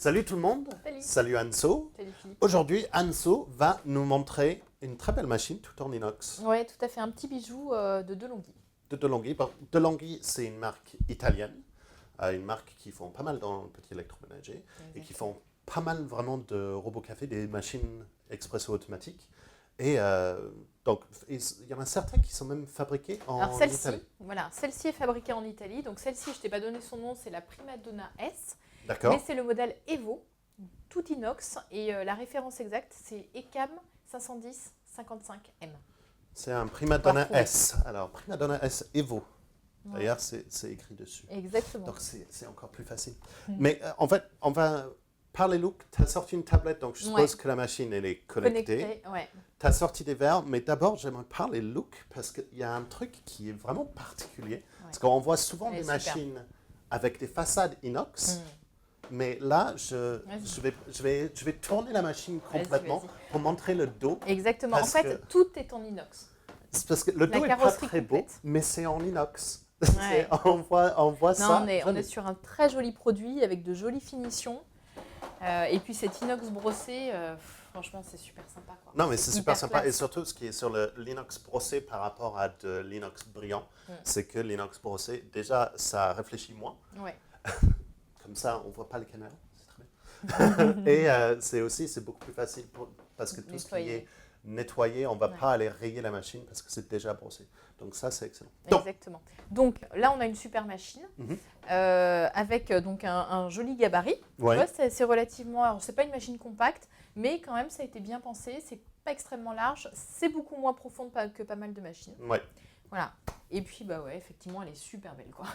Salut tout le monde. Salut. Salut Anso. Salut Philippe. Aujourd'hui, Anso va nous montrer une très belle machine tout en inox Ouais, tout à fait, un petit bijou de DeLonghi. de DeLonghi. Bon, DeLonghi, c'est une marque italienne, une marque qui font pas mal dans le petit électroménager et qui font pas mal vraiment de robots café, des machines expresso automatiques. Et donc, il y en a certains qui sont même fabriqués en Alors Italie. celle-ci est fabriquée en Italie. Donc celle-ci, je t'ai pas donné son nom, c'est la Primadonna S. D'accord. Mais c'est le modèle Evo, tout inox. Et la référence exacte, c'est ECAM 510 55M. C'est un Primadonna Parfait. S. Alors, Primadonna S Evo. Ouais. D'ailleurs, c'est écrit dessus. Exactement. Donc, c'est encore plus facile. Mais en fait, on va parler look. Tu as sorti une tablette, donc je suppose que la machine, elle est connectée. Ouais. Tu as sorti des verres, mais d'abord, j'aimerais parler look parce qu'il y a un truc qui est vraiment particulier. Parce qu'on voit souvent Elle est des super. machines avec des façades inox. Mais là, je vais tourner la machine complètement Vas-y. pour montrer le dos. Exactement. En Parce fait, que- tout est en inox. C'est parce que le dos est pas carrosserie très beau, complète. mais c'est en inox. Ouais. on voit ça. Non, on jamais. est sur un très joli produit avec de jolies finitions. Et puis cet inox brossé, franchement, c'est super sympa, quoi. Non, mais c'est super hyper sympa. classe. Et surtout, ce qui est sur l'inox brossé par rapport à de l'inox brillant, c'est que l'inox brossé, déjà, ça réfléchit moins. Ouais. Comme ça, on ne voit pas les caméras. C'est très bien. Et c'est beaucoup plus facile parce que tout ce qui Nettoyer. est nettoyé, on ne va Ouais. pas aller rayer la machine parce que c'est déjà brossé. Donc ça, c'est excellent. Donc, Exactement. Donc là, on a une super machine avec donc un joli gabarit. ouais. Tu vois, c'est relativement. Alors, c'est pas une machine compacte, mais quand même, ça a été bien pensé. C'est pas extrêmement large. C'est beaucoup moins profond que pas mal de machines. Ouais. Voilà. Et puis, bah ouais, effectivement, elle est super belle, quoi.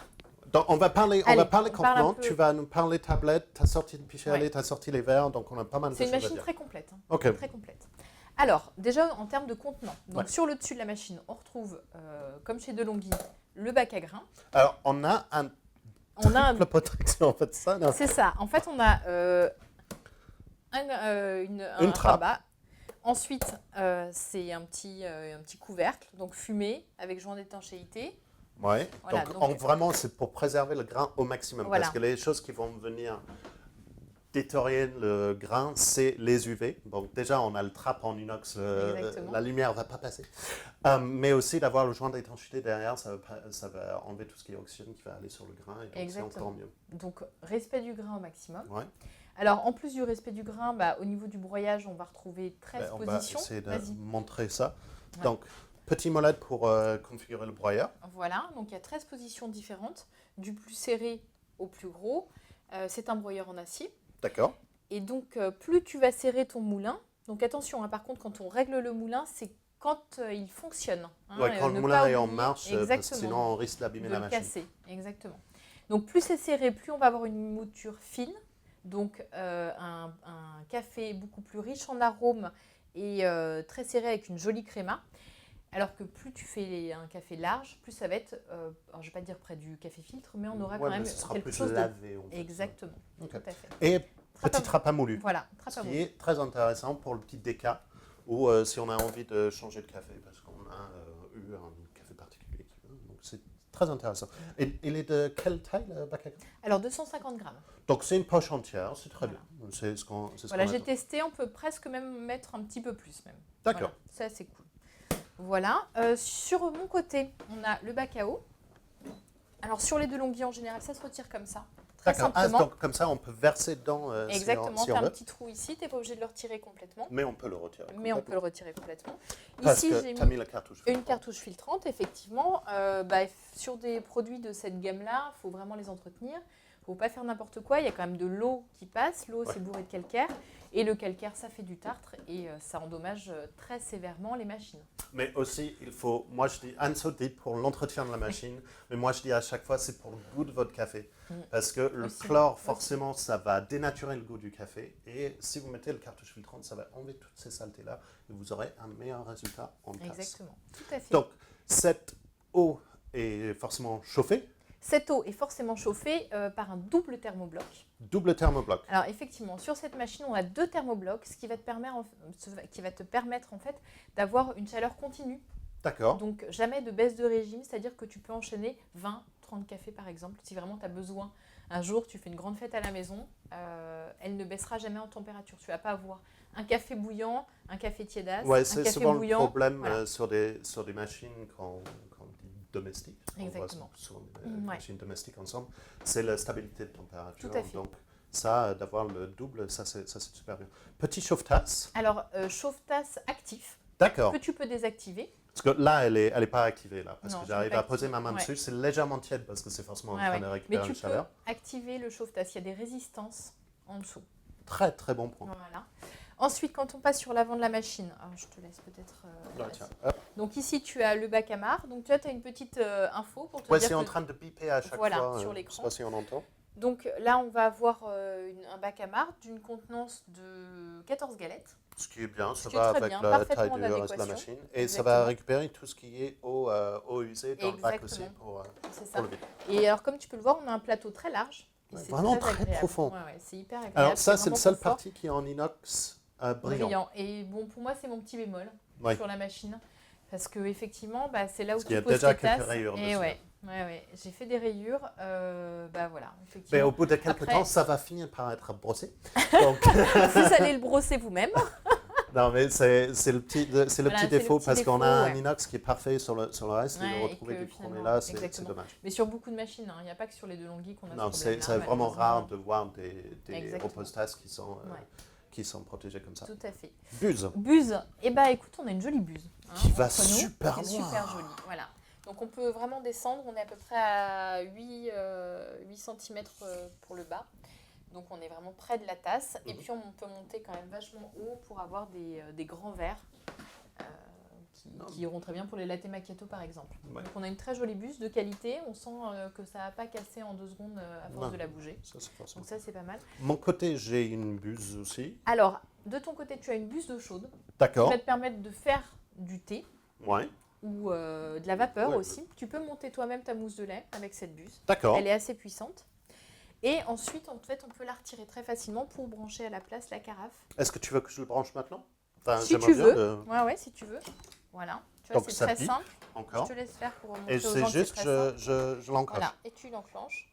Donc, on va parler Allez, on parle contenant. un peu. Tu vas nous parler tablette, tu as sorti le pichet, Ouais. tu as sorti les verres, donc on a pas mal de C'est choses une à machine dire. très complète. Hein. Ok. Très complète. Alors, déjà en termes de contenant, donc Ouais. sur le dessus de la machine, on retrouve, comme chez DeLonghi, le bac à grains. Alors, on a un On a un triple protection, en fait, ça. Non. C'est ça. En fait, on a un trappe. rabat. Ensuite, c'est un petit couvercle, donc fumé, avec joint d'étanchéité. Ouais. Voilà, donc, vraiment, c'est pour préserver le grain au maximum. Voilà. Parce que les choses qui vont venir détériorer le grain, c'est les UV. Donc, déjà, on a le trappe en inox, Exactement. la lumière ne va pas passer. Mais aussi d'avoir le joint d'étanchéité derrière, ça va enlever tout ce qui est oxygène qui va aller sur le grain. Et donc, c'est Exactement. encore mieux. Donc, respect du grain au maximum. Ouais. Alors, en plus du respect du grain, au niveau du broyage, on va retrouver 13 On va positions. essayer de Vas-y. montrer ça. Ouais. Donc, petit molette pour configurer le broyeur. Voilà, donc il y a 13 positions différentes, du plus serré au plus gros. C'est un broyeur en acier. D'accord. Et donc, plus tu vas serrer ton moulin, donc attention, hein, par contre, quand on règle le moulin, c'est quand il fonctionne. Hein, Ouais, quand le ne moulin pas est en oublier- marche, parce que exactement, sinon on risque d'abîmer de la le machine. casser. Exactement. Donc, plus c'est serré, plus on va avoir une mouture fine. Donc, un café beaucoup plus riche en arômes et très serré avec une jolie créma. Alors que plus tu fais un café large, plus ça va être, alors je ne vais pas dire près du café filtre, mais on aura Ouais, quand même mais ce sera quelque plus chose lavé, en de... fait. Exactement, Ok. tout à fait. Et Trappe petit à- trappe à moulu, Voilà, trappe ce à qui moulu. est très intéressant pour le petit déca ou si on a envie de changer de café parce qu'on a eu un café particulier. Donc c'est très intéressant. Et il est de quelle taille le bac à grains? Alors 250 grammes. Donc c'est une poche entière, c'est très Voilà. bien. C'est ce qu'on Voilà, j'ai attend. testé, on peut presque même mettre un petit peu plus même. D'accord. Voilà, ça c'est cool. Voilà, sur mon côté, on a le bac à eau. Alors sur les DeLonghi en général, ça se retire comme ça, très D'accord. Ah, simplement. donc comme ça on peut verser dedans Exactement, si tu on as un veut. petit trou ici, tu n'es pas obligé de le retirer complètement, Mais on peut le retirer. mais on peut le complètement. retirer complètement. Parce Ici, que j'ai tu as mis mis la cartouche. une cartouche filtrante, effectivement. Sur des produits de cette gamme-là, il faut vraiment les entretenir. Il ne faut pas faire n'importe quoi. Il y a quand même de l'eau qui passe. L'eau, c'est bourré de calcaire. Et le calcaire, ça fait du tartre et ça endommage très sévèrement les machines. Mais aussi, il faut, moi je dis, Anso dit pour l'entretien de la machine, mais moi je dis à chaque fois, c'est pour le goût de votre café. Parce que le Aussi. chlore, forcément, ça va dénaturer le goût du café. Et si vous mettez le cartouche filtrante, ça va enlever toutes ces saletés-là et vous aurez un meilleur résultat en tasse. Exactement, tout à fait. Donc, cette eau est forcément chauffée, Cette eau est forcément chauffée par un double thermobloc. double thermobloc. Alors effectivement, sur cette machine, on a 2 thermoblocs, ce qui va te permettre en fait d'avoir une chaleur continue. D'accord. Donc jamais de baisse de régime, c'est-à-dire que tu peux enchaîner 20, 30 cafés par exemple, si vraiment tu as besoin un jour tu fais une grande fête à la maison, elle ne baissera jamais en température. Tu vas pas avoir un café bouillant, un café tiédasse, Ouais, un c'est café souvent bouillant. le problème Voilà. sur des machines qu'on dit domestiques. On voit Exactement. souvent des Ouais. machines domestiques ensemble. C'est la stabilité de température. Tout à fait. Donc ça, d'avoir le double, ça c'est super bien. Petit chauffe-tasse. Alors, chauffe-tasse actif D'accord. que tu peux désactiver. Parce que là, elle est pas activée là, parce Non, que je l'ai j'arrive pas à poser activée. ma main Ouais. dessus. C'est légèrement tiède parce que c'est forcément en Ouais, train ouais. de Mais récupérer tu une peux chaleur. activer le chauffe-tasse. Il y a des résistances en dessous. Très très bon point. Voilà. Ensuite, quand on passe sur l'avant de la machine, alors je te laisse peut-être. Là, vas-y. tiens, hop. Donc ici, tu as le bac à marre. Donc tu as une petite info pour te Ouais, dire c'est en que... train de biper à chaque Voilà, fois. sur Je l'écran. sais pas si on entend. Donc là, on va avoir un bac à marre d'une contenance de 14 galettes. Ce qui est bien, ça qui est va très avec bien, la parfaitement taille en du reste de la adéquation. machine. Et ça Exactement. va récupérer tout ce qui est eau usée dans le bac aussi Exactement. C'est pour ça. le vide. Et alors, comme tu peux le voir, on a un plateau très large. Et Ouais, c'est vraiment très agréable. profond. Ouais, ouais, c'est hyper agréable. Alors ça, c'est vraiment le seul confort. partie qui est en inox brillant. Brillant. Et bon, pour moi, c'est mon petit bémol Oui. sur la machine. Parce que effectivement, c'est là où Parce qu'il y tu a poses déjà tes quelques tasses. rayures Et dessus. ouais. J'ai fait des rayures. Voilà, Mais effectivement. au bout de quelques Après- temps, ça va finir par être brossé. Donc, Vous allez le brosser vous-même. non, mais c'est le petit, Voilà, petit c'est le défaut petit parce qu'on a défaut, un ouais. inox qui est parfait sur le reste et Ouais, le et retrouver que du chromé finalement, là, c'est exactement. dommage. Mais sur beaucoup de machines, il n'y a pas que sur les Delonghi qu'on a Non, ce c'est problème-là, vraiment malheureusement. rare de voir des Exactement. repostasses qui sont Ouais. protégées comme ça. Tout à fait. Buse. Buse. Écoute, on a une jolie buse. Qui va entre nous, super qui est loin. super jolie. Voilà. Donc on peut vraiment descendre. On est à peu près à 8 cm pour le bas. Donc on est vraiment près de la tasse. Et puis on peut monter quand même vachement haut pour avoir des grands verres qui iront très bien pour les latte macchiato par exemple. Ouais. Donc on a une très jolie buse de qualité. On sent que ça n'a pas cassé en 2 secondes à force Non. de la bouger. Ça, c'est forcément. Donc ça c'est pas mal. Mon côté, j'ai une buse aussi. Alors de ton côté tu as une buse d'eau chaude qui D'accord. va te permettre de faire du thé. Ouais. Ou de la vapeur Ouais. aussi. Tu peux monter toi-même ta mousse de lait avec cette buse. D'accord. Elle est assez puissante. Et ensuite, en fait, on peut la retirer très facilement pour brancher à la place la carafe. Est-ce que tu veux que je le branche maintenant? Enfin, Si j'aimerais tu bien veux. de- Ouais, si tu veux. Voilà. Tu vois, Donc, c'est ça très bip simple. Encore. Je te laisse faire pour montrer Et aux c'est gens que juste, c'est très simple. je l'enclenche. Voilà. Et tu l'enclenches.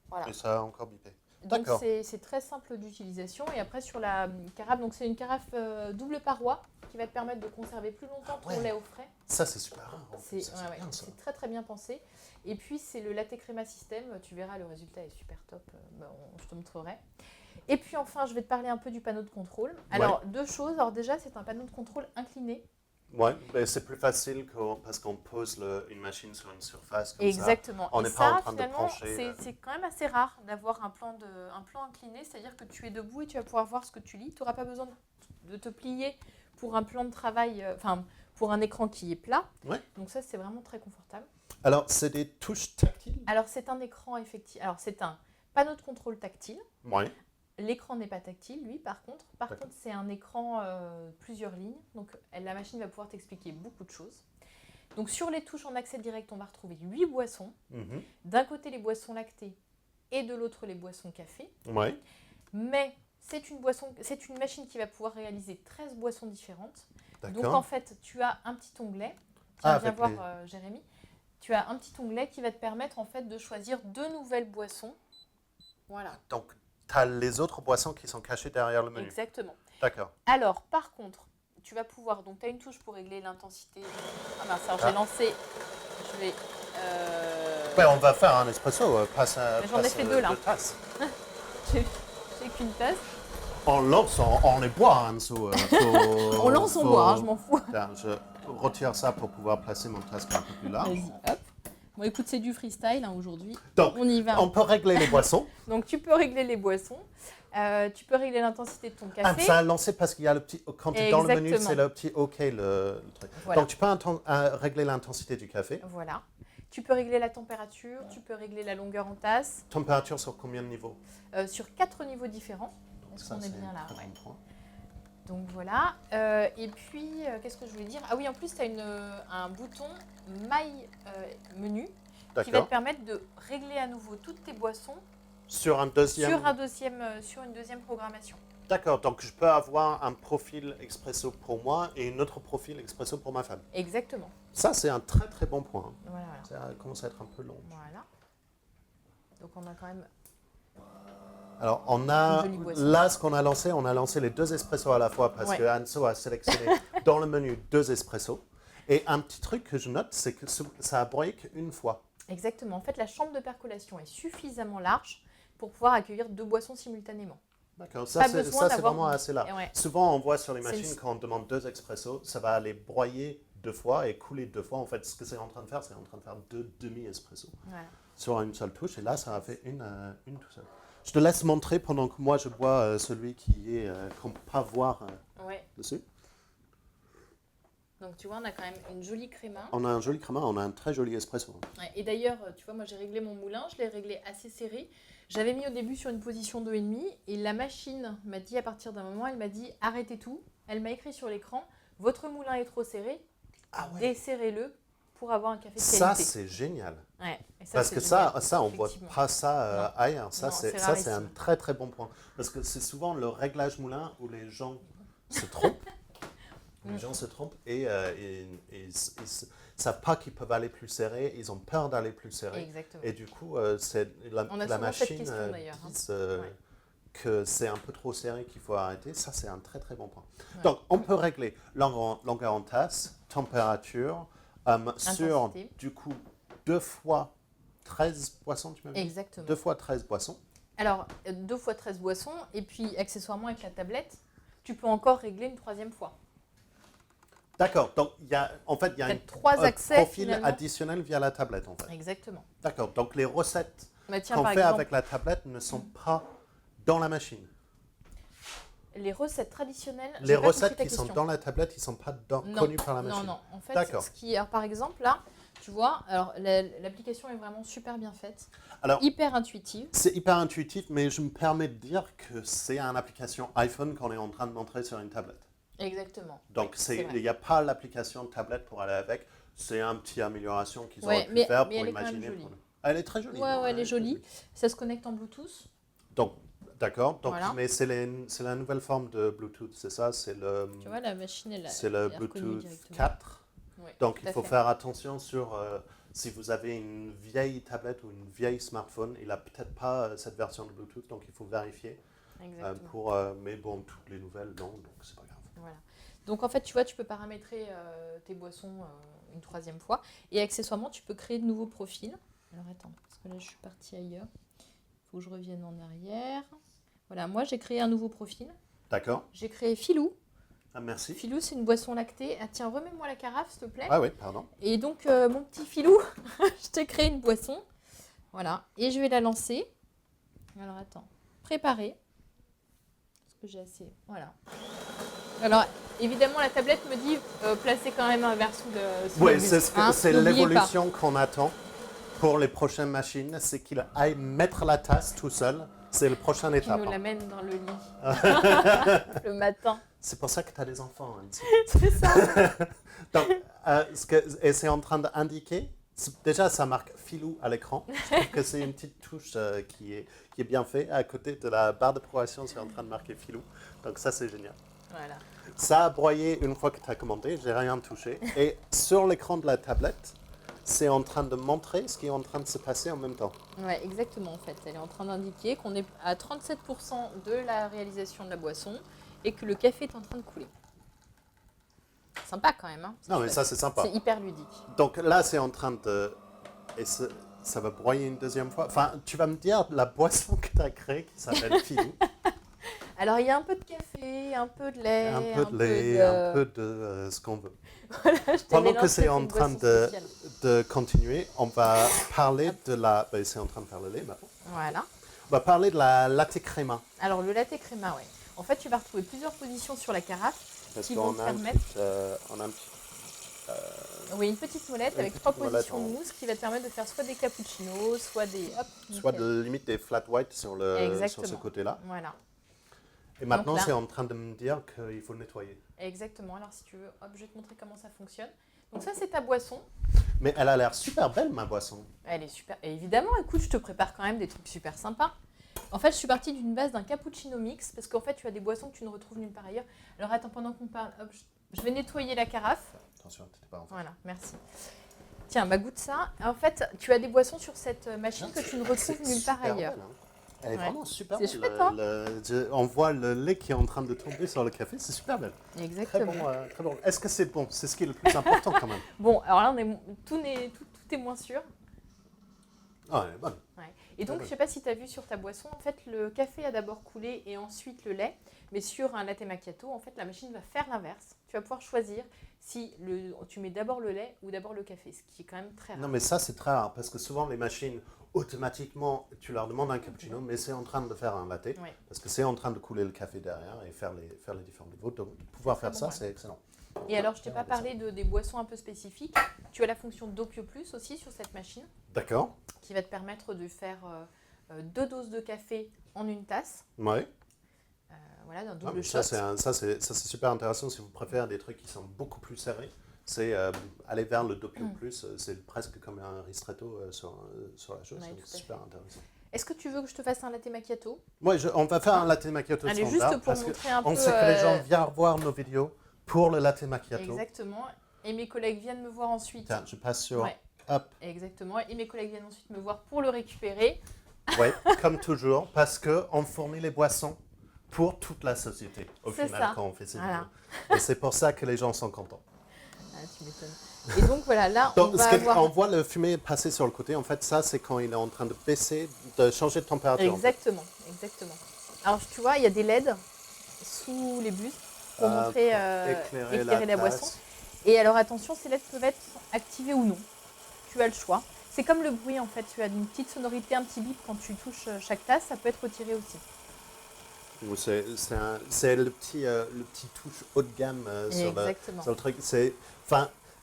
Voilà. Et ça a encore bipé. Donc, D'accord. c'est très simple d'utilisation. Et après, sur la carafe, donc c'est une carafe double paroi qui va te permettre de conserver plus longtemps ton ouais. lait au frais. Ça, c'est super rare. en fait. C'est Ça, c'est bien, ça. c'est très très bien pensé. Et puis c'est le latte créma système, tu verras le résultat est super top, je te montrerai. Et puis enfin je vais te parler un peu du panneau de contrôle. Alors deux choses, alors déjà c'est un panneau de contrôle incliné. Ouais, mais c'est plus facile parce qu'on pose une machine sur une surface comme Exactement. On Et n'est pas en ça train de finalement pencher, c'est quand même assez rare d'avoir un plan incliné, c'est-à-dire que tu es debout et tu vas pouvoir voir ce que tu lis. Tu n'auras pas besoin de te plier pour un plan de travail, pour un écran qui est plat. Ouais. Donc ça c'est vraiment très confortable. ça. Alors, c'est des touches tactiles? Alors c'est un écran effectivement. Alors c'est un panneau de contrôle tactile. Ouais. L'écran n'est pas tactile, lui, par contre. Par contre, c'est un écran plusieurs lignes. Donc la machine va pouvoir t'expliquer beaucoup de choses. Donc sur les touches en accès direct, on va retrouver 8 boissons. Mhm. D'un côté les boissons lactées et de l'autre les boissons café. Ouais. Mais c'est une machine qui va pouvoir réaliser 13 boissons différentes. Donc en D'accord. fait, tu as un petit onglet. Ah, Viens avec voir Jérémy. Tu as un petit onglet qui va te permettre en fait de choisir 2 nouvelles boissons. Voilà. Donc, tu as les autres boissons qui sont cachées derrière le menu. Exactement. D'accord. Alors, par contre, tu vas pouvoir... Donc, tu as une touche pour régler l'intensité. Ah mince, alors j'ai lancé... Je vais... Ouais, on va faire un espresso. Mais j'en ai fait 2 là. Tasses. J'ai qu'une tasse. On lance, on les boit en dessous. On lance, on boit, hein, je m'en fous. Tiens, je retire ça pour pouvoir placer mon tasse un peu plus large. Vas-y, hop. Bon, écoute, c'est du freestyle hein, aujourd'hui. Donc, On y va. on peut régler les boissons. Donc, tu peux régler les boissons. Tu peux régler l'intensité de ton Ah, café. ça a lancé parce qu'il y a le petit. Quand tu es dans le menu, Exactement. c'est le petit OK, le truc. Voilà. Donc, tu peux régler l'intensité du café. Voilà. Tu peux régler la température, tu peux régler la longueur en tasse, Température sur combien de niveaux? sur 4 niveaux différents. Est-ce Ça, qu'on est c'est bien là? un très Ouais. bon point. Donc voilà. Et puis, qu'est-ce que je voulais dire? Ah oui, en plus, tu as un bouton My Menu qui va te D'accord. permettre de régler à nouveau toutes tes boissons Sur un deuxième. sur une deuxième programmation. D'accord, donc je peux avoir un profil expresso pour moi et un autre profil expresso pour ma femme. Exactement. Ça, c'est un très très bon point. Voilà. Ça commence à être un peu long. Voilà. Donc on a quand même... Alors, on a, Une jolie boisson. là, ce qu'on a lancé les 2 espressos à la fois parce Ouais. que Anso a sélectionné dans le menu 2 espressos. Et un petit truc que je note, c'est que ça a broyé qu'une fois. Exactement. En fait, la chambre de percolation est suffisamment large pour pouvoir accueillir 2 boissons simultanément. D'accord, Pas ça c'est besoin d'avoir- vraiment assez large. Ouais. Souvent, on voit sur les C'est machines, une- quand on demande 2 expressos, ça va aller broyer 2 fois et couler 2 fois. En fait, ce que c'est en train de faire, c'est en train de faire 2 demi-espressos Voilà. sur une seule touche. Et là, ça a fait une tout seul. Je te laisse montrer pendant que moi, je bois celui qui est qu'on ne peut pas voir Ouais. dessus. Donc tu vois, on a quand même une jolie créma. On a un joli créma, on a un très joli espresso. Ouais, et d'ailleurs, tu vois, moi j'ai réglé mon moulin, je l'ai réglé assez serré. J'avais mis au début sur une position 2,5 et la machine m'a dit à partir d'un moment, elle m'a dit arrêtez tout. Elle m'a écrit sur l'écran, votre moulin est trop serré, Ah ouais. desserrez-le pour avoir un café de Ça, qualité. c'est génial. Ouais, et ça, Parce c'est que génial, ça, on ne voit effectivement. pas ça Non. ailleurs. Ça, Non, c'est c'est un rarissime. très très bon point. Parce que c'est souvent le réglage moulin où les gens se trompent. Les gens se trompent et ils ne savent pas qu'ils peuvent aller plus serré. Ils ont peur d'aller plus serré. Exactement. Et du coup, c'est On a la souvent cette machine question, d'ailleurs, hein. dit Ouais. que c'est un peu trop serré, qu'il faut arrêter. Ça, c'est un très très bon point. Ouais. Donc, on peut régler longueur en tasse, température, sur Intensité. du coup 2 fois 13 boissons, tu m'as dit Exactement. 2 fois 13 boissons. Alors, 2 fois 13 boissons, et puis accessoirement avec la tablette, tu peux encore régler une 3e fois. D'accord, donc en fait, il y a T'as un 3 accès profil finalement. additionnel via la tablette, en fait. Exactement. D'accord, donc les recettes Bah, tiens, qu'on par fait exemple, avec la tablette ne sont pas dans la machine. les recettes traditionnelles. Les j'ai pas recettes compris ta qui sont question. dans la tablette, ils ne sont pas Non, connues par la machine. Non, non. En fait, D'accord. alors, par exemple, là, tu vois, alors l'application est vraiment super bien faite, Alors, hyper intuitive. c'est hyper intuitif, mais je me permets de dire que c'est une application iPhone qu'on est en train de montrer sur une tablette. Exactement. Donc, Oui, c'est vrai. il n'y a pas l'application tablette pour aller avec. C'est une petite amélioration qu'ils Ouais, auraient pu mais faire elle pour est quand même imaginer. jolie. Elle est très jolie. Ouais, non, ouais, elle est très jolie. Ça se connecte en Bluetooth. Donc, d'accord. Donc, Voilà. mais c'est la nouvelle forme de Bluetooth, c'est ça? C'est Tu vois, la machine, elle c'est elle le est reconnue Bluetooth directement. 4. Ouais, Donc, tout il à faut fait. faire attention sur si vous avez une vieille tablette ou une vieille smartphone, il n'a peut-être pas cette version de Bluetooth, donc il faut vérifier. Exactement. Mais bon, toutes les nouvelles, non, donc c'est pas grave. Voilà. Donc en fait, tu vois, tu peux paramétrer tes boissons une 3e fois. Et accessoirement, tu peux créer de nouveaux profils. Alors attends, parce que là, je suis partie ailleurs. Il faut que je revienne en arrière. Voilà, moi, j'ai créé un nouveau profil. D'accord. J'ai créé Filou. Ah, merci. Filou, c'est une boisson lactée. Ah tiens, remets-moi la carafe, s'il te plaît. Ah oui, pardon. Et donc, mon petit Filou, je t'ai créé une boisson. Voilà. Et je vais la lancer. Alors attends, préparer. Est-ce que j'ai assez? Voilà. Alors, évidemment, la tablette me dit placer quand même un verre sous le Oui, bus, c'est hein, n'oubliez l'évolution qu'on attend pour les prochaines machines, c'est qu'il aille mettre la tasse tout seul. C'est le prochain pas. Qui étape. nous l'amène dans le lit le matin. C'est pour ça que tu as des enfants. Anne. C'est ça. Donc, et c'est en train d'indiquer, déjà ça marque Filou à l'écran. Je trouve que c'est une petite touche qui est bien faite. À côté de la barre de progression, c'est en train de marquer Filou. Donc ça, c'est génial. Voilà. Ça a broyé une fois que tu as commandé, j'ai rien touché. Et sur l'écran de la tablette, c'est en train de montrer ce qui est en train de se passer en même temps. Ouais, exactement en fait. Elle est en train d'indiquer qu'on est à 37% de la réalisation de la boisson et que le café est en train de couler. Sympa quand même. Hein, Non, mais ça, c'est sympa. c'est hyper ludique. Donc là, c'est en train de... Et ça va broyer une deuxième fois. Enfin, tu vas me dire la boisson que tu as créée qui s'appelle Filou. Alors il y a un peu de café, un peu de lait, Un peu de lait, un peu de ce qu'on veut. Voilà, je t'ai Pendant que mélangé c'est en une train boisson spéciale. de continuer, on va parler de la... Ben, c'est en train de faire le lait maintenant. Voilà. On va parler de la latte crema. Alors le latte créma, ouais. En fait, tu vas retrouver plusieurs positions sur la carafe Parce qui vont qu'on te a, permettre... on a un petit... Oui, une petite molette Une avec petite 3 molette positions en- de mousse qui va te permettre de faire soit des cappuccinos, soit des... Hop, Soit nickel. de limite des flat white sur ce Exactement. côté-là. Voilà, Et maintenant, là- c'est en train de me dire qu'il faut le nettoyer. exactement. Alors si tu veux, hop, je vais te montrer comment ça fonctionne. Donc ça, c'est ta boisson. Mais elle a l'air super belle, ma boisson. Elle est super. Et évidemment, écoute, je te prépare quand même des trucs super sympas. En fait, je suis partie d'une base d'un cappuccino mix parce qu'en fait, tu as des boissons que tu ne retrouves nulle part ailleurs. Alors attends, pendant qu'on parle, hop, je vais nettoyer la carafe. Attention, t'étais pas en face. Voilà, merci. Tiens, bah goûte ça. En fait, tu as des boissons sur cette machine que tu ne retrouves C'est nulle part super ailleurs. belle, hein. Elle est Ouais. vraiment super C'est belle. chouette, hein. On voit le lait qui est en train de tomber sur le café, c'est super belle. Très Exactement. bon, très bon. Est-ce que c'est bon? C'est ce qui est le plus important quand même. Bon, alors là, tout est moins sûr. Ah, elle est bonne. Ouais. Et donc, je ne sais pas si tu as vu sur ta boisson, en fait, le café a d'abord coulé et ensuite le lait. Mais sur un latte macchiato, en fait, la machine va faire l'inverse. Tu vas pouvoir choisir si tu mets d'abord le lait ou d'abord le café, ce qui est quand même très rare. Non, mais ça, c'est très rare parce que souvent, les machines, automatiquement, tu leur demandes un cappuccino, mais c'est en train de faire un latte Ouais. parce que c'est en train de couler le café derrière et faire les différents niveaux. Donc, pouvoir faire bon, ça, ouais. c'est excellent. Et alors, je t'ai pas parlé des boissons un peu spécifiques. Tu as la fonction Doppio Plus aussi sur cette machine D'accord. qui va te permettre de faire 2 doses de café en une tasse. Ouais. Voilà, d'un Ah, double mais shot. ça, c'est super intéressant si vous préférez des trucs qui sont beaucoup plus serrés. C'est aller vers le Doppio Plus, c'est presque comme un ristretto sur la chose. Ouais, Donc tout à c'est super intéressant. Est-ce que tu veux que je te fasse un latte macchiato? Ouais, on va faire un latte macchiato Allez, standard juste pour parce montrer un qu'on peu, sait que les gens viennent voir nos vidéos pour le latte macchiato. Exactement. Et mes collègues viennent me voir ensuite. Tiens, je passe sur Ouais. hop. Exactement. Et mes collègues viennent ensuite me voir pour le récupérer. Ouais, comme toujours, parce qu'on fournit les boissons pour toute la société au C'est final ça. quand on fait ces Voilà. vidéos. Et c'est pour ça que les gens sont contents. Ah, tu m'étonnes. Et donc voilà, là, Donc, on va avoir... on voit le fumée passer sur le côté. En fait, ça, c'est quand il est en train de baisser, de changer de température. Exactement, exactement. Alors, tu vois, il y a des LED sous les bus pour montrer, éclairer la boisson. Et alors, attention, ces LED peuvent être activés ou non. Tu as le choix. C'est comme le bruit, en fait. Tu as une petite sonorité, un petit bip quand tu touches chaque tasse. Ça peut être retiré aussi. C'est le petit touche haut de gamme sur le truc. C'est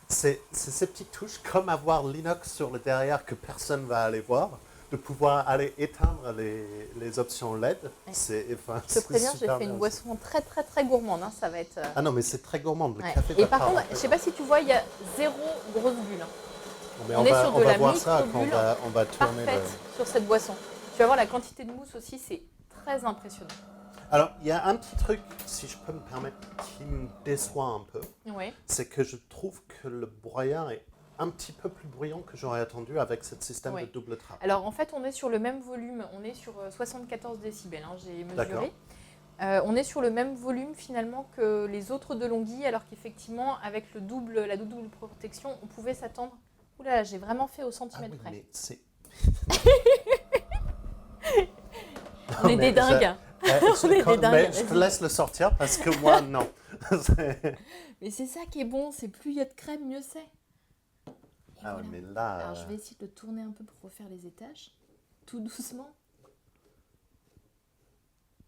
ces petites touches, comme avoir l'inox sur le derrière que personne ne va aller voir, de pouvoir aller éteindre les options LED. Ouais. Je te préviens, j'ai fait une boisson très très très gourmande. Hein. Ça va être... Ah non, mais c'est très gourmand. Le Ouais. café Et par contre, je ne sais pas si tu vois, il y a 0 grosse bulle. Mais on est sur de va la voir ça quand micro-bulle on va tourner parfaite sur cette boisson. Tu vas voir la quantité de mousse aussi, c'est très impressionnant. Alors, il y a un petit truc, si je peux me permettre, qui me déçoit un peu. Ouais. C'est que je trouve que le broyeur est un petit peu plus bruyant que j'aurais attendu avec ce système de double trappe. Alors, en fait, on est sur le même volume. On est sur 74 décibels, hein, j'ai mesuré. D'accord. On est sur le même volume finalement que les autres de Longhi, alors qu'effectivement, avec la double protection, on pouvait s'attendre... Ouh là là, j'ai vraiment fait au centimètre près. Mais c'est... On est des dingues. On est des dingues. Mais je te laisse le sortir parce que moi, non. Mais c'est ça qui est bon, c'est plus il y a de crème, mieux c'est. Ah ouais, mais là... Alors je vais essayer de le tourner un peu pour refaire les étages, tout doucement.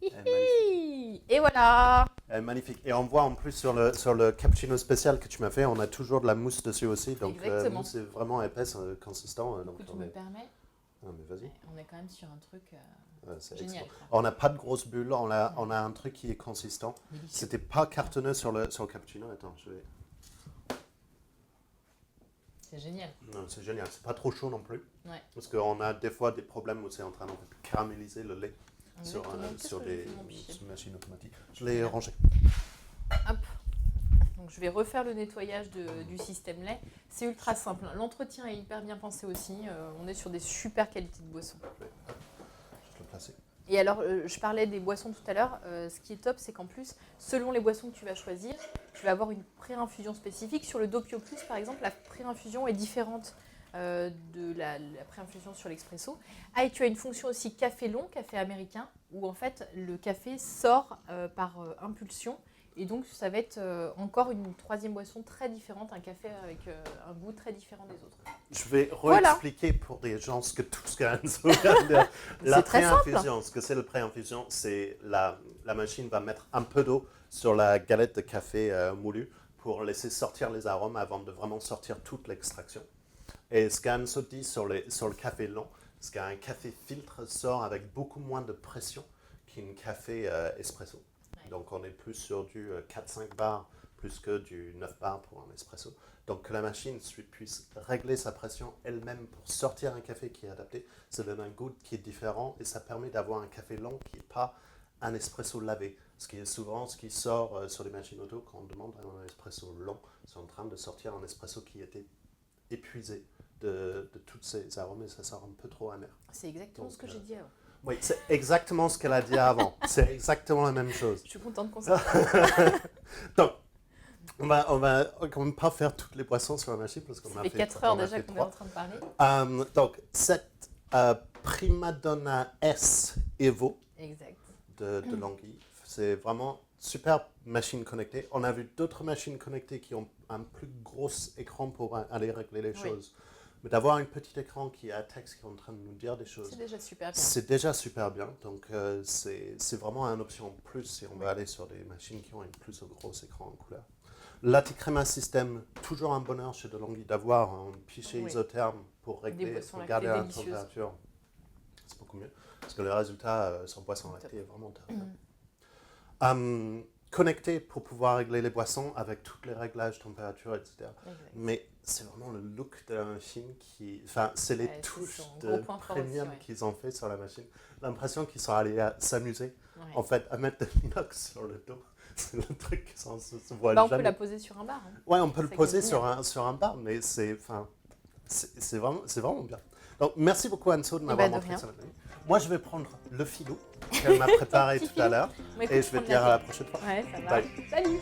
Magnifique. Et voilà. Magnifique. Et on voit en plus sur le cappuccino spécial que tu m'as fait, on a toujours de la mousse dessus aussi. Donc la mousse est vraiment épaisse, consistant. Donc tu me permets. Ah, mais vas-y. On est quand même sur un truc génial. On n'a pas de grosses bulles, on a un truc qui est consistant. C'était pas cartonneux sur le cappuccino. Attends, je vais... C'est génial. Non, c'est génial. C'est pas trop chaud non plus. Ouais. Parce qu'on a des fois des problèmes où c'est en train de caraméliser le lait sur des machines automatiques. Je l'ai rangé. Hop. Donc je vais refaire le nettoyage du système lait. C'est ultra simple. L'entretien est hyper bien pensé aussi. On est sur des super qualités de boissons. Je vais le placer. Et alors, je parlais des boissons tout à l'heure. Ce qui est top, c'est qu'en plus, selon les boissons que tu vas choisir, tu vas avoir une pré-infusion spécifique. Sur le Doppio Plus, par exemple, la pré-infusion est différente de la pré-infusion sur l'expresso. Ah, et tu as une fonction aussi café long, café américain, où en fait, le café sort par impulsion. Et donc, ça va être encore une troisième boisson très différente, un café avec un goût très différent des autres. Je vais réexpliquer pour des gens ce que tout ce qu'Anne regarde. La pré-infusion, ce que c'est le pré-infusion, c'est la machine va mettre un peu d'eau sur la galette de café moulu pour laisser sortir les arômes avant de vraiment sortir toute l'extraction. Et ce qu'Anne se dit sur le café long, c'est qu'un café filtre sort avec beaucoup moins de pression qu'un café espresso. Donc, on est plus sur du 4-5 bars plus que du 9 bars pour un espresso. Donc, que la machine puisse régler sa pression elle-même pour sortir un café qui est adapté, ça donne un goût qui est différent et ça permet d'avoir un café long qui n'est pas un espresso lavé. Ce qui est souvent ce qui sort sur les machines auto quand on demande un espresso long. C'est en train de sortir un espresso qui était épuisé de tous ces arômes et ça sort un peu trop amer. C'est exactement Donc, ce que j'ai dit avant. Oui, c'est exactement ce qu'elle a dit avant. C'est exactement la même chose. Je suis contente qu'on s'en Donc, on va quand même pas faire toutes les boissons sur la machine parce qu'on Ça a fait fait 4 heures on a déjà fait qu'on est en 3. train de parler. Donc, cette Prima Donna S Evo Exact. de Langui, c'est vraiment super machine connectée. On a vu d'autres machines connectées qui ont un plus gros écran pour aller régler les Oui. choses. Mais d'avoir un petit écran qui a un texte qui est en train de nous dire des choses, C'est déjà super bien. c'est déjà super bien. Donc, c'est vraiment une option en plus si on veut aller sur des machines qui ont un plus gros écran en couleur. L'Aticrema System, toujours un bonheur chez DeLonghi d'avoir un pichet Oui. isotherme pour Des régler, boissons pour lactées garder la délicieuses. température. C'est beaucoup mieux. Parce que le résultat sur boisson lactée est vraiment terrible. Connecté pour pouvoir régler les boissons avec tous les réglages, température, etc. Exact. Mais c'est vraiment le look de la machine qui... Enfin, c'est les Ouais, c'est touches son de gros point fort aussi, premium ouais. qu'ils ont fait sur la machine. L'impression qu'ils sont allés s'amuser, Ouais. en fait, à mettre de l'inox sur le dos. C'est le truc qui se voit Bah, on peut jamais. la poser sur un bar. Hein. Ouais, on peut le C'est poser génial. sur un bar, mais c'est vraiment bien. Donc, merci beaucoup Anso de m'avoir de montré rien. ça. Moi, je vais prendre le filou qu'elle m'a préparé Petit tout à l'heure Mais et écoute, je vais te prends dire la à la tête. prochaine fois. Ouais, ça va. Bye. Salut.